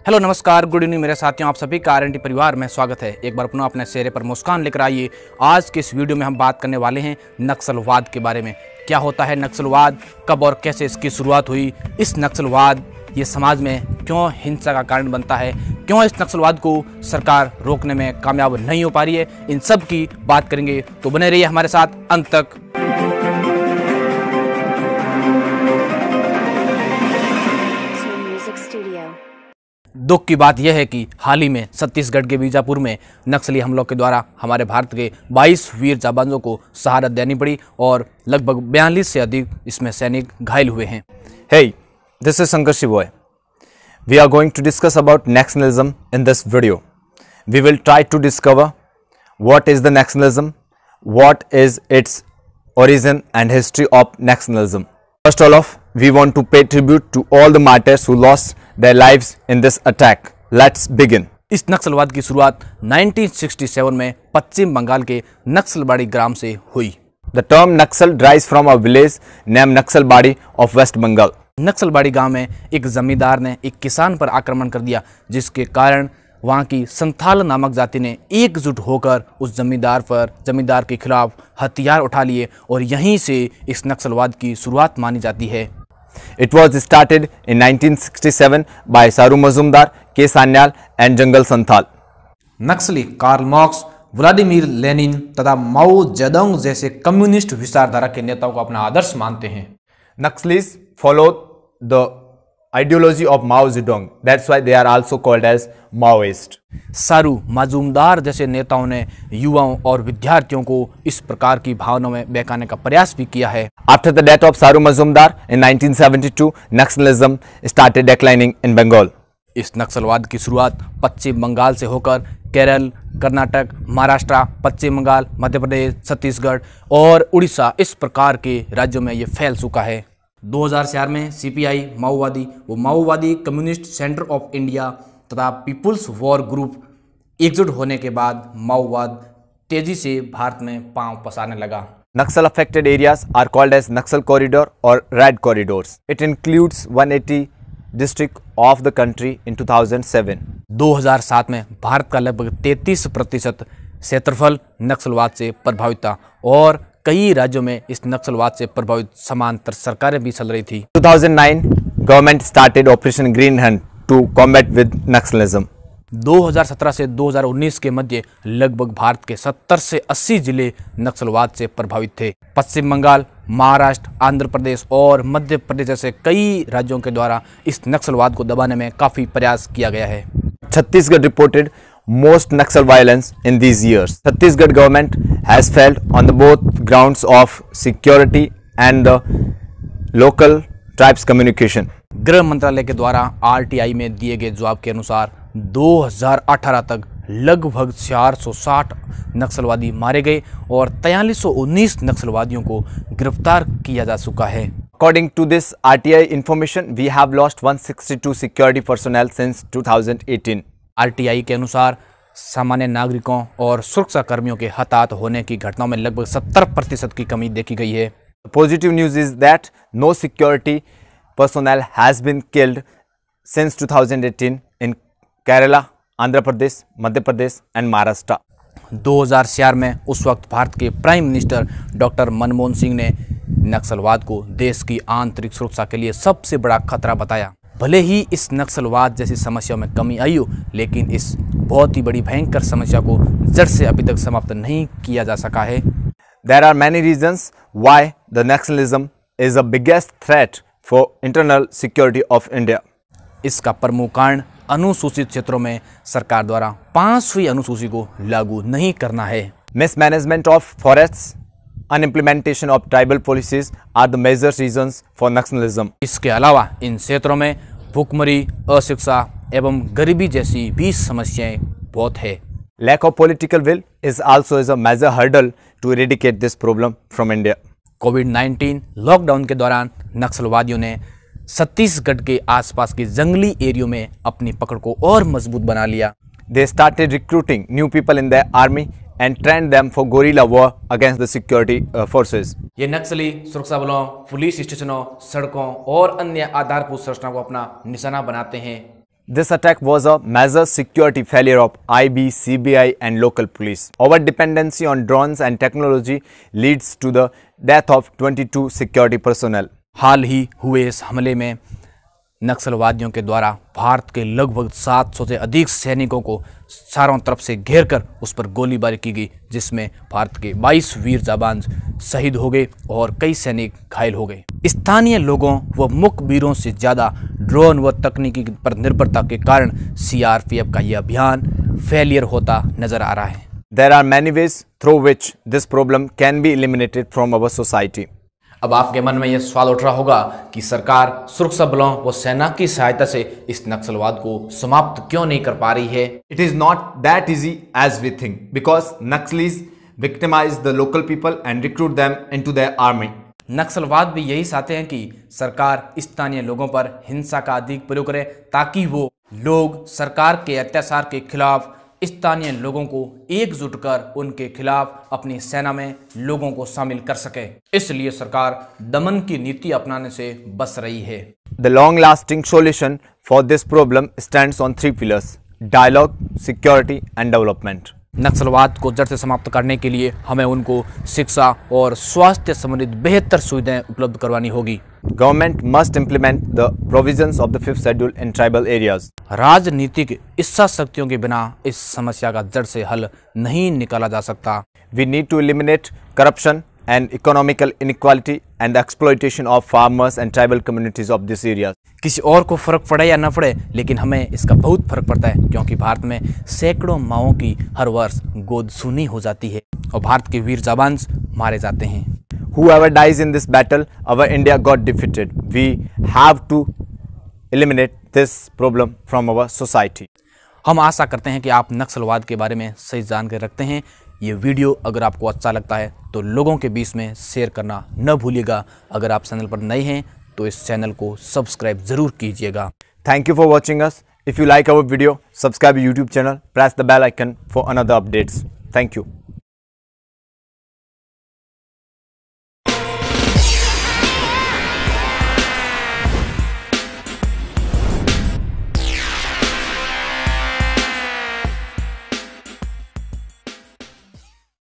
Hello नमस्कार good evening मेरे साथियों, आप सभी का आरएनटी परिवार में स्वागत है। एक बार पुनः अपने चेहरे पर मुस्कान लेकर आइए। आज के इस वीडियो में हम बात करने वाले हैं नक्सलवाद के बारे में। क्या होता है नक्सलवाद, कब और कैसे इसकी शुरुआत हुई, इस नक्सलवाद ये समाज में क्यों हिंसा का कारण बनता है, क्यों इस नक्सलवाद को सरकार रोकने में कामयाब नहीं हो पा रही है, इन सब की बात करेंगे। तो बने रहिए हमारे साथ अंत तक। दुख की बात यह है कि हाल ही में छत्तीसगढ़ के बीजापुर में नक्सली हमलों के द्वारा हमारे भारत के 22 वीर जाबाजों को शहादत देनी पड़ी और लगभग 42 से अधिक इसमें सैनिक घायल हुए हैं। Hey, this is Shankar Shivoy. We are going to discuss about nationalism in this video. We will try to discover what is the nationalism, what is its origin and history of nationalism. First of all, we want to pay tribute to all the martyrs who lost their lives in this attack. Let's begin. इस नक्सलवाद की शुरुआत 1967 में पश्चिम बंगाल के नक्सलबाड़ी ग्राम से हुई। The term Naxal derives from a village named Naxalbari of West Bengal. Naxalbari गांव में एक जमींदार ने एक किसान पर आक्रमण कर दिया, जिसके कारण वहां की संथाल नामक जाति ने एकजुट होकर उस जमींदार के खिलाफ हथियार उठा लिए और यहीं से इस नक्सलवाद की शुरुआत मानी जाती है। It was started in 1967 by Saru Mazumdar, K. Sanyal and Jungle Santhal. नक्सली कार्ल मार्क्स, व्लादिमीर लेनिन तथा माओ जेडोंग जैसे कम्युनिस्ट विचारधारा के नेताओं को अपना आदर्श मानते हैं। Naxalis followed the ideology of Mao Zedong. That's why they are also called as Maoist. सारू मजूमदार जैसे नेताओं ने युवाओं और विद्यार्थियों को इस प्रकार की भावनाओं में बहकाने का प्रयास भी किया है। After the death of Saru Mazumdar in 1972, Naxalism started declining in Bengal. इस नक्सलवाद की शुरुआत पश्चिम बंगाल से होकर केरल, कर्नाटक, महाराष्ट्र, पश्चिम बंगाल, मध्य प्रदेश, छत्तीसगढ़ और उड़ीसा इस प्रकार के राज्यों में ये फैल चुका है। 2004 में सीपीआई माओवादी कम्युनिस्ट सेंटर ऑफ इंडिया तथा पीपुल्स वॉर ग्रुप एकजुट होने के बाद माओवाद तेजी से भारत में पांव पसारने लगा। Naxal affected areas are called as Naxal corridor or red corridors. It includes 180 districts of the country in 2007. 2007 में भारत का लगभग 33% क्षेत्रफल नक्सलवाद से प्रभावित था और कई राज्यों में इस नक्सलवाद से प्रभावित समांतर सरकारें भी चल रही थी। 2009, government started Operation Green Hunt to combat with Naxalism. 2017 से 2019 के मध्य लगभग भारत के 70 से 80 जिले नक्सलवाद से प्रभावित थे। पश्चिम बंगाल, महाराष्ट्र, आंध्र प्रदेश और मध्य प्रदेश जैसे कई राज्यों के द्वारा इस नक्सलवाद को दबाने में काफी प्रयास किया गया है। Chhattisgarh reported most Naxal violence in these years. Chhattisgarh government has failed on the both grounds of security and the local tribes communication. गृह मंत्रालय के द्वारा आरटीआई में दिए गए जवाब के अनुसार 2018 तक लगभग 460 नक्सलवादी मारे गए और 4319 नक्सलवादियों को गिरफ्तार किया जा चुका है। According to this RTI information, we have lost 162 security personnel since 2018. RTI के अनुसार सामान्य नागरिकों और सुरक्षा कर्मियों के हताहत होने की घटनाओं में लगभग 70% की कमी देखी गई है। The positive news is that no security personnel has been killed since 2018 in Kerala, Andhra Pradesh, Madhya Pradesh and Maharashtra. 2004 में उस वक्त भारत के prime minister doctor Manmohan Singh ने नक्सलवाद को देश की आंतरिक सुरक्षा के लिए सबसे बड़ा खतरा बताया। भले ही इस नक्सलवाद जैसी समस्याओं में कमी आई हो, लेकिन इस बहुत ही बड़ी भयंकर समस्या को जड़ से अभी तक समाप्त नहीं किया जा सका है। There are many reasons why the Naxalism is the biggest threat for internal security of India. इसका प्रमुख कारण अनुसूचित क्षेत्रों में सरकार द्वारा 5वीं अनुसूची को लागू नहीं करना है। Mismanagement of forests, unimplementation of tribal policies are the major reasons for Naxalism. इसके अलावा इन क्षेत्रों में भूखमरी, अशिक्षा एवं गरीबी जैसी भी समस्याएं बहुत है। Lack of political will is also a major hurdle to eradicate this problem from India. Covid lockdown के दौरान नक्सलवादियों ने छत्तीसगढ़ के आसपास के जंगली एरियो में अपनी पकड़ को और मजबूत बना लिया। They started recruiting new people in their army and trained them for guerrilla war against the security forces. ये नक्सली सुरक्षा बलों, पुलिस स्टेशनों, सड़कों और अन्य आधारभूत संरचनाओं को अपना निशाना बनाते हैं। This attack was a major security failure of IB, CBI and local police. Our dependency on drones and technology leads to the death of 22 security personnel. हाल ही हुए इस हमले में नक्सलवादियों के द्वारा भारत के लगभग 700 से अधिक सैनिकों को चारों तरफ से घेरकर उस पर गोलीबारी की गई, जिसमें भारत के 22 वीर जाबांज शहीद हो गए और कई सैनिक घायल हो गए। स्थानीय लोगों व मुखबिरों से ज़्यादा ड्रोन व तकनीकी पर निर्भरता के कारण CRPF का यह अभियान फेलियर होता नजर आ रहा है। There are many ways through which this problem can be eliminated from our society. अब आपके मन में यह सवाल उठ रहा होगा कि सरकार सुरक्षा बलों व सेना की सहायता से इस नक्सलवाद को समाप्त क्यों नहीं कर पा रही है। It is not that easy as we think, because Naxalis victimize the local people and recruit them into their army. नक्सलवाद भी यही चाहते हैं कि सरकार स्थानीय लोगों पर हिंसा का अधिक प्रयोग करे ताकि वो लोग सरकार के अत्याचार के खिलाफ स्थानीय लोगों को एकजुट कर उनके खिलाफ अपनी सेना में लोगों को शामिल कर सके। इसलिए सरकार दमन की नीति अपनाने से बच रही है। The long-lasting solution for this problem stands on 3 pillars: dialogue, security and development. नक्सलवाद को जड़ से समाप्त करने के लिए हमें उनको शिक्षा और स्वास्थ्य संबंधित बेहतर सुविधाएं उपलब्ध करवानी होगी। Government must implement the provisions of the 5th schedule in tribal areas. राजनीतिक इच्छा शक्तियों के बिना इस समस्या का जड़ से हल नहीं निकाला जा सकता। We need to eliminate corruption and economical inequality and the exploitation of farmers and tribal communities of this area. किसी और को फर्क पड़े या न पड़े, लेकिन हमें इसका बहुत फर्क पड़ता है, क्योंकि भारत में सैकड़ों माओं की हर वर्ष गोद सुनी हो जाती है और भारत के वीर जाबांज मारे जाते हैं। Whoever dies in this battle, our India got defeated. We have to eliminate this problem from our society. हम आशा करते हैं कि आप नक्सलवाद के बारे में सही जानकारी रखते हैं। ये वीडियो अगर आपको अच्छा लगता है तो लोगों के बीच में शेयर करना न भूलिएगा। अगर आप चैनल पर नए हैं तो इस चैनल को सब्सक्राइब जरूर कीजिएगा। Thank you for watching us. If you like our video, subscribe to YouTube channel, press the bell icon for another updates. Thank you.